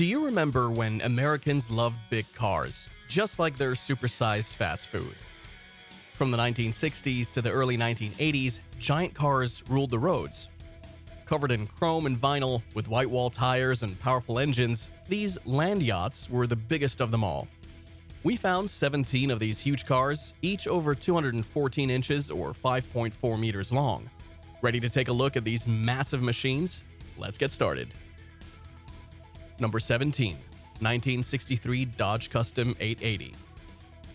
Do you remember when Americans loved big cars, just like their supersized fast food? From the 1960s to the early 1980s, giant cars ruled the roads. Covered in chrome and vinyl, with whitewall tires and powerful engines, these land yachts were the biggest of them all. We found 17 of these huge cars, each over 214 inches or 5.4 meters long. Ready to take a look at these massive machines? Let's get started. Number 17. 1963 Dodge Custom 880.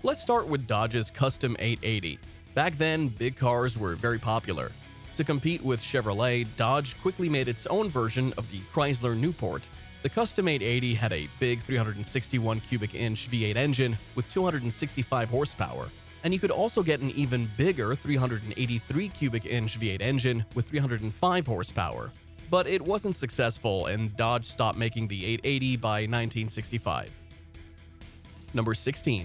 Let's start with Dodge's Custom 880. Back then, big cars were very popular. To compete with Chevrolet, Dodge quickly made its own version of the Chrysler Newport. The Custom 880 had a big 361 cubic inch V8 engine with 265 horsepower, and you could also get an even bigger 383 cubic inch V8 engine with 305 horsepower. But it wasn't successful, and Dodge stopped making the 880 by 1965. Number 16.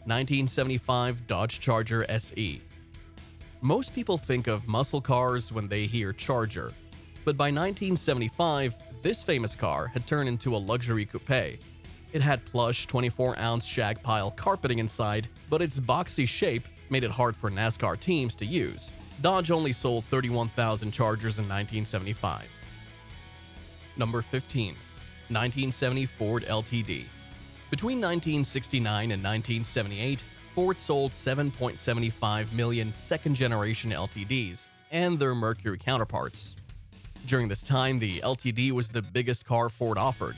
1975 Dodge Charger SE. Most people think of muscle cars when they hear Charger, but by 1975, this famous car had turned into a luxury coupe. It had plush 24-ounce shag pile carpeting inside, but its boxy shape made it hard for NASCAR teams to use. Dodge only sold 31,000 Chargers in 1975. Number 15. 1970 Ford LTD. Between 1969 and 1978, Ford sold 7.75 million second-generation LTDs and their Mercury counterparts. During this time, the LTD was the biggest car Ford offered.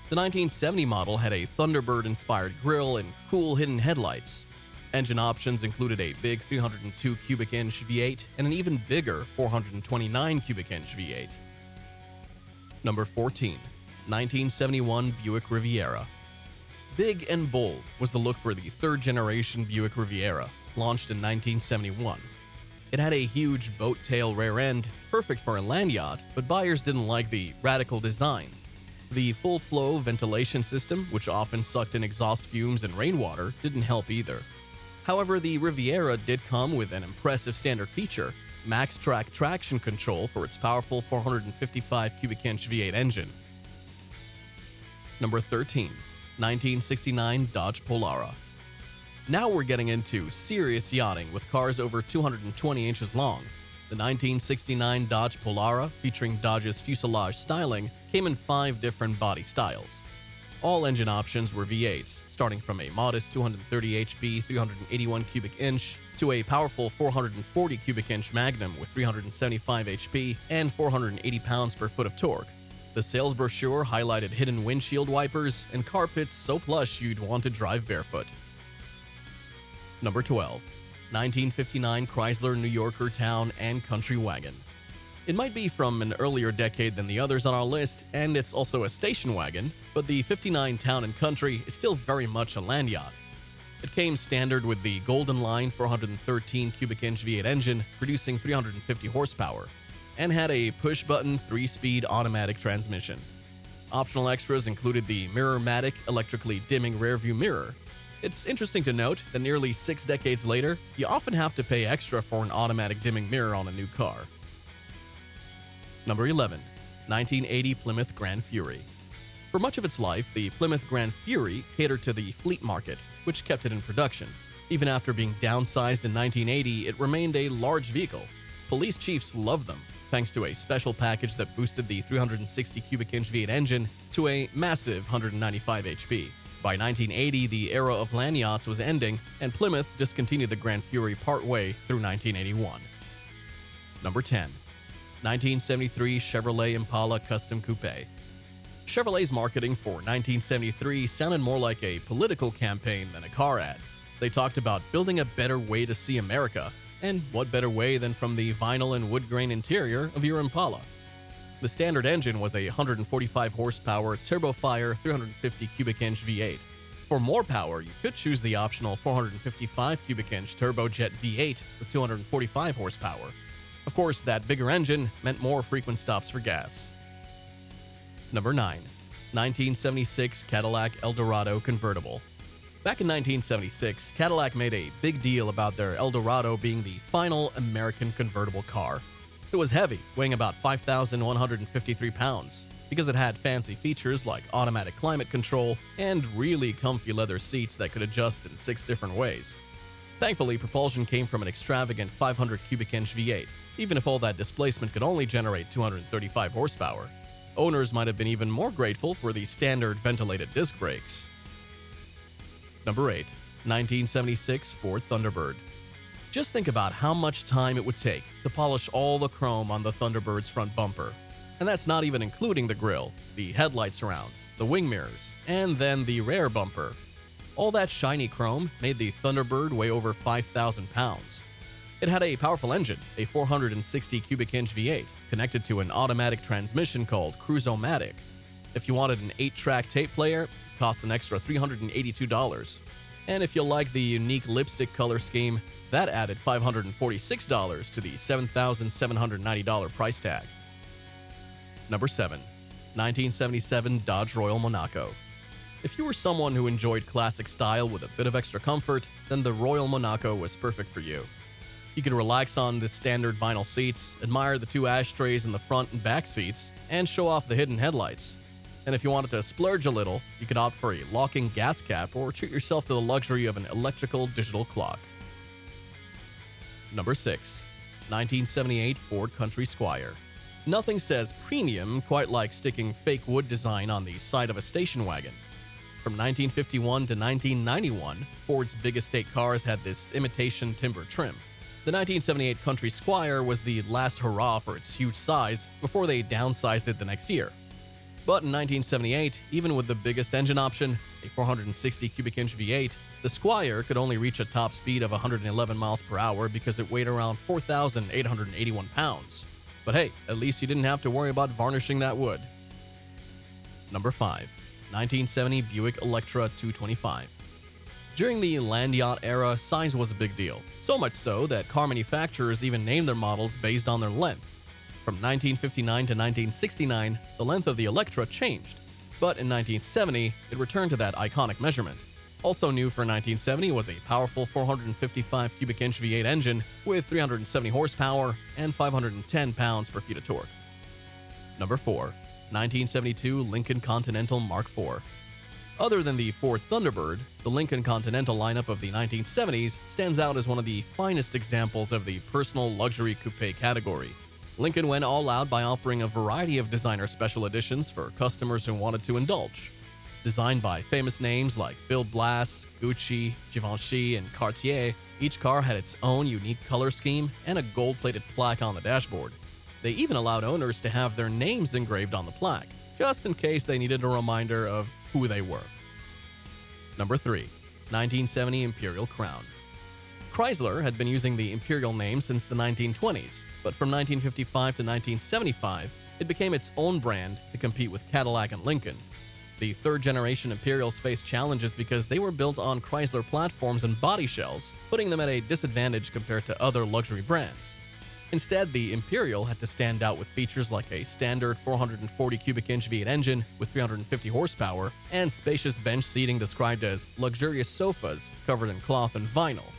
The 1970 model had a Thunderbird-inspired grille and cool hidden headlights. Engine options included a big 302 cubic inch V8 and an even bigger 429 cubic inch V8. Number 14. 1971 Buick Riviera. Big and bold was the look for the third-generation Buick Riviera, launched in 1971. It had a huge boat-tail rear end, perfect for a land yacht, but buyers didn't like the radical design. The full-flow ventilation system, which often sucked in exhaust fumes and rainwater, didn't help either. However, the Riviera did come with an impressive standard feature: max-track traction control for its powerful 455 cubic inch V8 engine. Number 13. 1969 Dodge Polara. Now we're getting into serious yachting with cars over 220 inches long. The 1969 Dodge Polara, featuring Dodge's fuselage styling, came in 5 different body styles. All engine options were V8s, starting from a modest 230 HP 381 cubic inch to a powerful 440 cubic inch Magnum with 375 HP and 480 pounds per foot of torque. The sales brochure highlighted hidden windshield wipers and carpets so plush you'd want to drive barefoot. Number 12. 1959 Chrysler New Yorker Town and Country Wagon. It might be from an earlier decade than the others on our list, and it's also a station wagon, but the 59 Town and Country is still very much a land yacht. It came standard with the Golden Line 413 cubic inch V8 engine producing 350 horsepower, and had a push-button 3-speed automatic transmission. Optional extras included the Mirror-matic electrically dimming rearview mirror. It's interesting to note that nearly 6 decades later, you often have to pay extra for an automatic dimming mirror on a new car. Number 11. 1980 Plymouth Grand Fury. For much of its life, the Plymouth Grand Fury catered to the fleet market, which kept it in production. Even after being downsized in 1980, it remained a large vehicle. Police chiefs loved them, thanks to a special package that boosted the 360 cubic inch V8 engine to a massive 195 HP. By 1980, the era of land yachts was ending, and Plymouth discontinued the Grand Fury partway through 1981. Number 10. 1973 Chevrolet Impala Custom Coupe. Chevrolet's marketing for 1973 sounded more like a political campaign than a car ad. They talked about building a better way to see America, and what better way than from the vinyl and wood grain interior of your Impala. The standard engine was a 145 horsepower turbofire 350 cubic inch V8. For more power, you could choose the optional 455 cubic inch turbojet V8 with 245 horsepower. Of course, that bigger engine meant more frequent stops for gas. Number 9. 1976 Cadillac Eldorado Convertible. Back in 1976, Cadillac made a big deal about their Eldorado being the final American convertible car. It was heavy, weighing about 5,153 pounds. because it had fancy features like automatic climate control and really comfy leather seats that could adjust in 6 different ways. Thankfully, propulsion came from an extravagant 500 cubic inch V8, even if all that displacement could only generate 235 horsepower. Owners might have been even more grateful for the standard ventilated disc brakes. Number 8. 1976 Ford Thunderbird. Just think about how much time it would take to polish all the chrome on the Thunderbird's front bumper. And that's not even including the grille, the headlight surrounds, the wing mirrors, and then the rear bumper. All that shiny chrome made the Thunderbird weigh over 5,000 pounds. It had a powerful engine, a 460 cubic inch V8, connected to an automatic transmission called Cruise-O-Matic. If you wanted an 8-track tape player, it cost an extra $382. And if you like the unique lipstick color scheme, that added $546 to the $7,790 price tag. Number 7. 1977 Dodge Royal Monaco. If you were someone who enjoyed classic style with a bit of extra comfort, then the Royal Monaco was perfect for you. You could relax on the standard vinyl seats, admire the 2 ashtrays in the front and back seats, and show off the hidden headlights. And if you wanted to splurge a little, you could opt for a locking gas cap or treat yourself to the luxury of an electrical digital clock. Number 6. 1978 Ford Country Squire. Nothing says premium quite like sticking fake wood design on the side of a station wagon. From 1951 to 1991, Ford's big estate cars had this imitation timber trim. The 1978 Country Squire was the last hurrah for its huge size before they downsized it the next year. But in 1978, even with the biggest engine option, a 460 cubic inch V8, the Squire could only reach a top speed of 111 miles per hour because it weighed around 4,881 pounds. But hey, at least you didn't have to worry about varnishing that wood. Number 5. 1970 Buick Electra 225. During the land yacht era, size was a big deal, so much so that car manufacturers even named their models based on their length. From 1959 to 1969, the length of the Electra changed, but in 1970, it returned to that iconic measurement. Also new for 1970 was a powerful 455 cubic inch V8 engine with 370 horsepower and 510 pounds-per-feet of torque. Number 4. 1972 Lincoln Continental Mark IV. Other than the Ford Thunderbird, the Lincoln Continental lineup of the 1970s stands out as one of the finest examples of the personal luxury coupe category. Lincoln went all out by offering a variety of designer special editions for customers who wanted to indulge. Designed by famous names like Bill Blass, Gucci, Givenchy, and Cartier, each car had its own unique color scheme and a gold-plated plaque on the dashboard. They even allowed owners to have their names engraved on the plaque, just in case they needed a reminder of who they were. Number 3. 1970 Imperial Crown. Chrysler had been using the Imperial name since the 1920s, but from 1955 to 1975, it became its own brand to compete with Cadillac and Lincoln. The third-generation Imperials faced challenges because they were built on Chrysler platforms and body shells, putting them at a disadvantage compared to other luxury brands. Instead, the Imperial had to stand out with features like a standard 440 cubic inch V8 engine with 350 horsepower and spacious bench seating described as luxurious sofas covered in cloth and vinyl.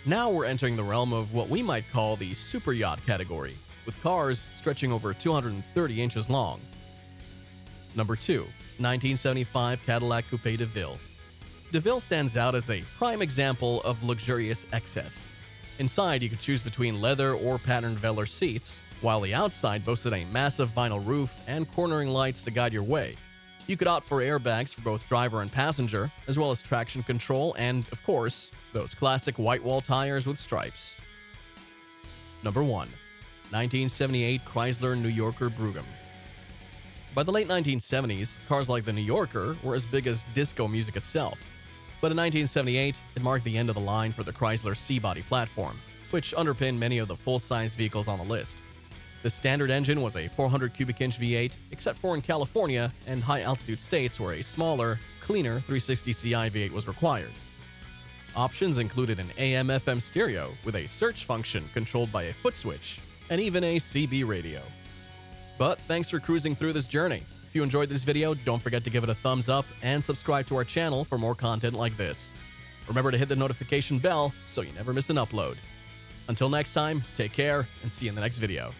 Now we're entering the realm of what we might call the super yacht category, with cars stretching over 230 inches long. Number 2. 1975 Cadillac Coupe de Ville. De Ville stands out as a prime example of luxurious excess. Inside, you could choose between leather or patterned velour seats, while the outside boasted a massive vinyl roof and cornering lights to guide your way. You could opt for airbags for both driver and passenger, as well as traction control and, of course, those classic whitewall tires with stripes. Number 1. 1978 Chrysler New Yorker Brougham. By the late 1970s, cars like the New Yorker were as big as disco music itself. But in 1978, it marked the end of the line for the Chrysler C-Body platform, which underpinned many of the full-size vehicles on the list. The standard engine was a 400 cubic inch V8, except for in California and high-altitude states where a smaller, cleaner 360ci V8 was required. Options included an AM/FM stereo with a search function controlled by a foot switch, and even a CB radio. But thanks for cruising through this journey. If you enjoyed this video, don't forget to give it a thumbs up and subscribe to our channel for more content like this. Remember to hit the notification bell so you never miss an upload. Until next time, take care and see you in the next video.